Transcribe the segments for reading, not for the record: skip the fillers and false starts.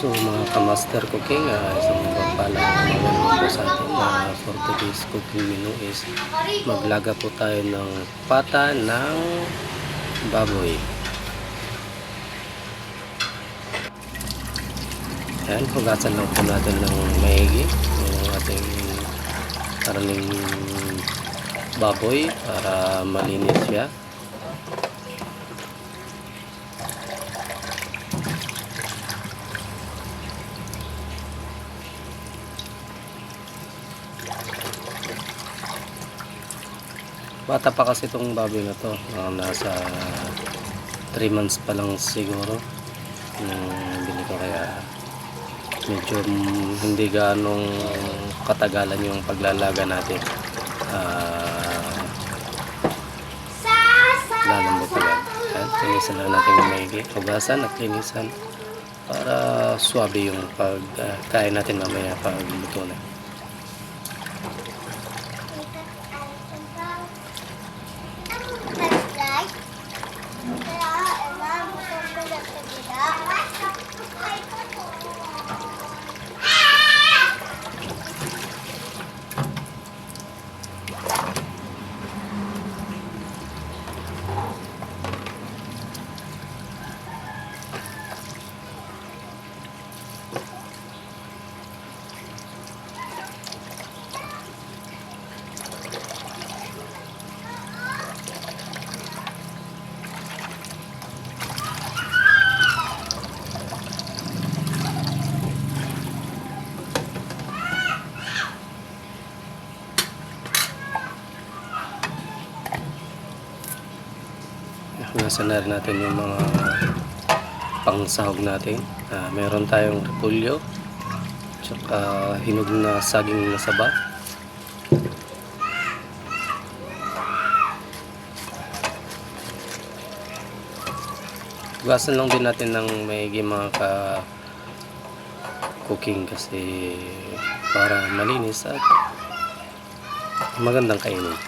So mga ka-master cooking, isang mapagpalang umaga po sa atin. For today's cooking menu is maglaga po tayo ng pata ng baboy. Ayan, hugasan lang po natin ng maigi yung ating karning baboy para malinis siya. Bata pa kasi itong baboy na to, nasa 3 months pa lang siguro nung bili ko, kaya medyo hindi ganong katagalan yung paglalaga natin. Lalambot na yan. Linisan lang natin yung maigi, hugasan at linisan para swabe yung pagkain natin mamaya pag luto na. Nasa na rin natin yung mga pangsahog natin. Meron tayong repolyo, tsaka hinog na saging na saba, hugasan lang din natin ng maigi mga ka-cooking kasi para malinis at magandang kainin.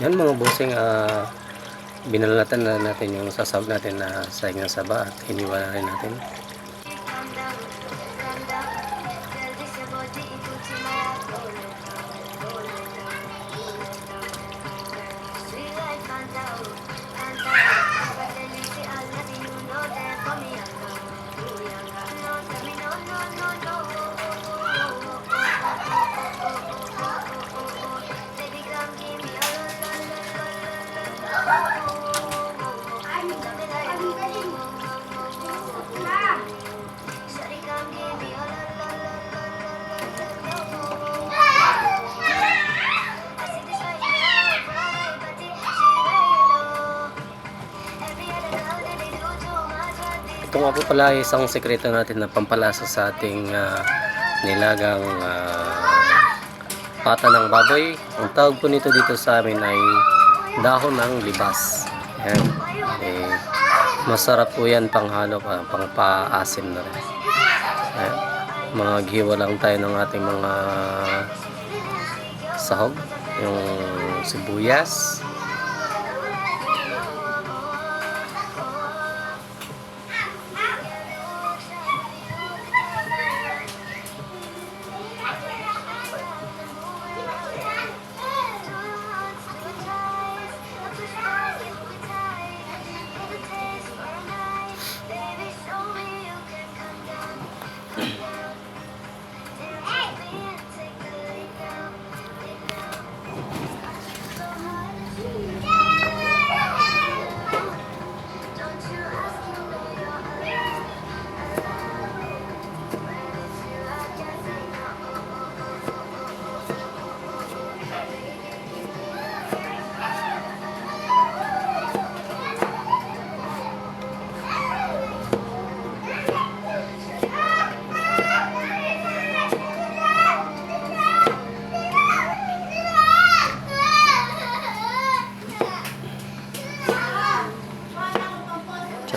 Yan mga bossing, binalatan na natin yung sasawag natin na sayang na saba at hiniwa na rin natin. Ito nga po pala isang sekreto natin na pampalasa sa ating nilagang pata ng baboy. Ang tawag po nito dito sa amin ay dahon ng libas. Ayan. Masarap po yan panghalo, pang paasim na rin. Ayan. Maghiwa lang tayo ng ating mga sahog, yung sibuyas,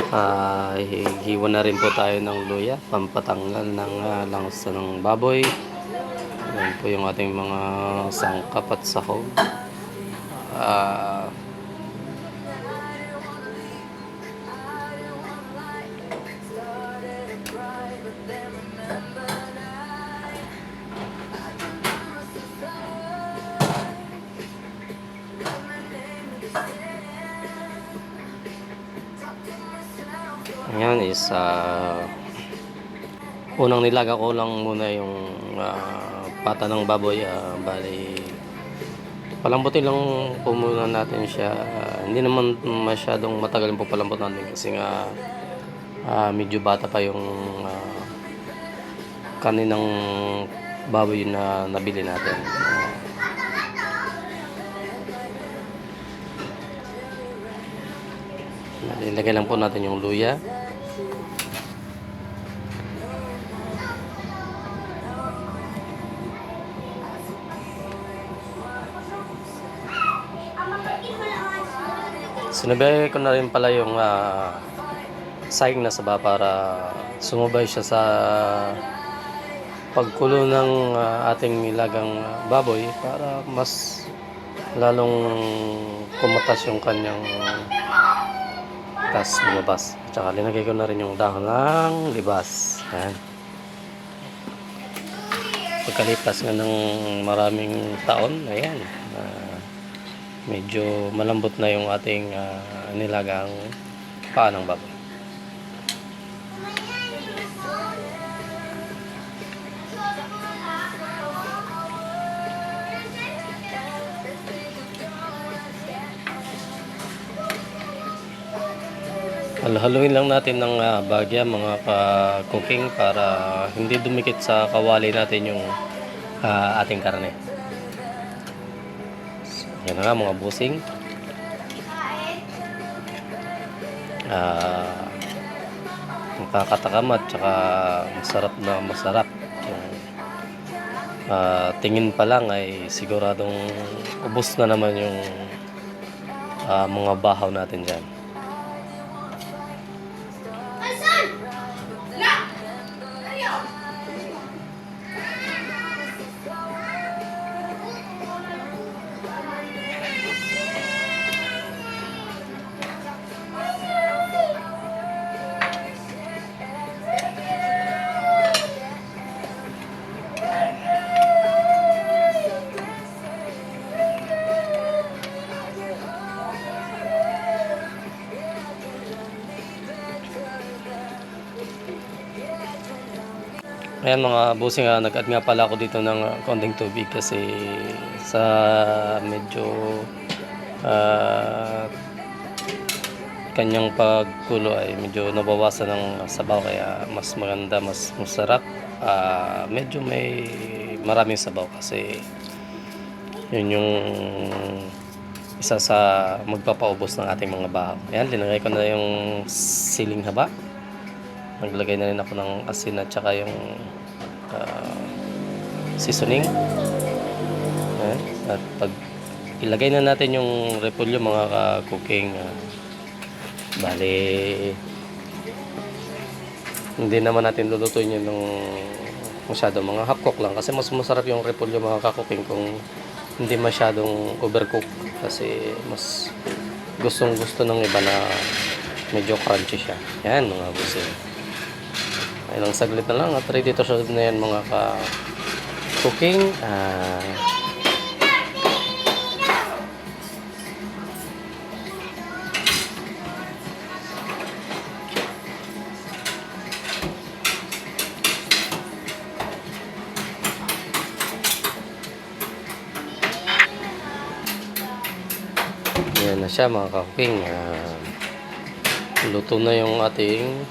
Hiwa na rin po tayo ng luya, pampatanggal ng langsa ng baboy. Yan po yung ating mga sangkap at sahog. Ah, Ayan is unang nilaga ko lang muna yung pata ng baboy. Bali palambutin lang po muna natin siya. Hindi naman masyadong matagal po palambot natin kasi nga medyo bata pa yung kaninang baboy na nabili natin. Ilagay lang po natin yung luya. Sinabay ko na rin pala yung saing na saba para sumabay siya sa pagkulo ng ating nilagang baboy para mas lalong kumatas yung kanyang tas lumabas. Tsaka linagay ko na rin yung dahon ng libas. Ayan. Pagkalipas nga ng maraming taon, ayan, medyo malambot na yung ating nilagang paa ng baboy. Haluin lang natin ng bagya mga ka-cooking para hindi dumikit sa kawali natin yung ating karne. So, yan na nga mga busing. Nakakatakam at saka masarap na masarap. Tingin pa lang ay siguradong ubos na naman yung mga bahaw natin dyan. Ayan mga busing, nag-add nga pala ako dito ng konting tubig kasi sa medyo kanyang pagkulo ay medyo nabawasan ng sabaw kaya mas maganda, mas masarap. Medyo may maraming sabaw kasi yun yung isa sa magpapaubos ng ating mga bahaw. Ayan, linagay ko na yung siling haba. Naglagay na rin ako ng asin at saka yung seasoning. Ayan. At pag ilagay na natin yung repolyo mga ka-cooking, bali hindi naman natin lulutuin yun ng masyado, mga half cook lang kasi mas masarap yung repolyo mga ka-cooking kung hindi masyadong overcook kasi mas gustong gusto ng iba na medyo crunchy siya. Yan mga busing. Ilang saglit na lang at ready to serve na yan mga ka-cooking. Yan na siya mga ka-cooking. Luto na yung ating